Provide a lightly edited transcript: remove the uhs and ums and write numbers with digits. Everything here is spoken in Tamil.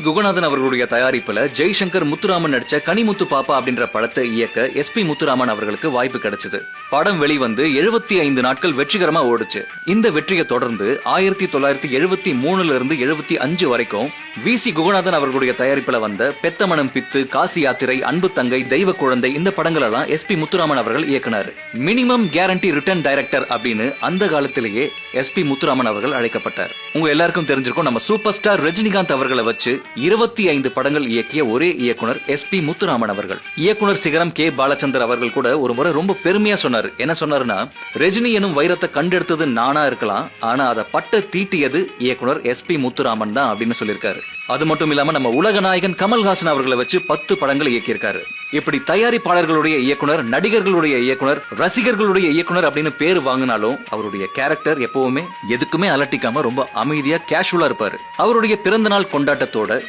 குகநாதன் அவர்களுடைய தயாரிப்புல ஜெய்சங்கர் முத்துராமன் நடிச்ச கனிமுத்து பாப்பா அப்படின்ற படத்தை இயக்க SP முத்துராமன் அவர்களுக்கு வாய்ப்பு கிடைச்சது. படம் வெளிவந்து 75 நாட்கள் வெற்றிகரமா ஓடுச்சு. இந்த வெற்றியை தொடர்ந்து 1973 இருந்து 75 வரைக்கும் VC குகநாதன் அவர்களுடைய தயாரிப்புல வந்த பெத்தமனம் பித்து, காசி யாத்திரை, அன்பு தங்கை, தெய்வ குழந்தை இந்த படங்கள் எல்லாம் SP முத்துராமன் அவர்கள் இயக்குனார். மினிமம் கேரண்டி ரிட்டர்ன் டைரக்டர் அப்படின்னு அந்த காலத்திலேயே SP முத்துராமன் அவர்கள் அழைக்கப்பட்டார். உங்க எல்லாருக்கும் தெரிஞ்சிருக்கும், நம்ம சூப்பர் ஸ்டார் ரஜினிகாந்த் அவர்களை வச்சு 25 படங்கள் இயக்கிய ஒரே இயக்குனர் SP முத்துராமன் அவர்கள். இயக்குனர் சிகரம் K பாலச்சந்தர் அவர்கள் கூட ஒரு முறை ரொம்ப பெருமையா சொன்னார். என்ன சொன்னாருன்னா, ரஜினி எனும் வைரத்தை கண்டெடுத்தது நானா இருக்கலாம், ஆனா அதை பட்ட தீட்டியது இயக்குனர் SP முத்துராமன் தான் அப்படின்னு சொல்லியிருக்காரு. அது மட்டும் இல்லாம நம்ம உலக நாயகன் கமல்ஹாசன் அவர்களை வச்சு 10 படங்கள் இயக்கியிருக்காரு. இப்படி தயாரிப்பாளர்களுடைய இயக்குனர், நடிகர்களுடைய இயக்குனர், ரசிகர்களுடைய இயக்குனர் அப்படின்னு பேரு வாங்கினாலும் அவருடைய கேரக்டர் எப்பவுமே எதுக்குமே அலட்டிக்காம ரொம்ப அமைதியா கேஷுவலா இருப்பாரு. அவருடைய பிறந்த நாள் கொண்டாட்டத்தோட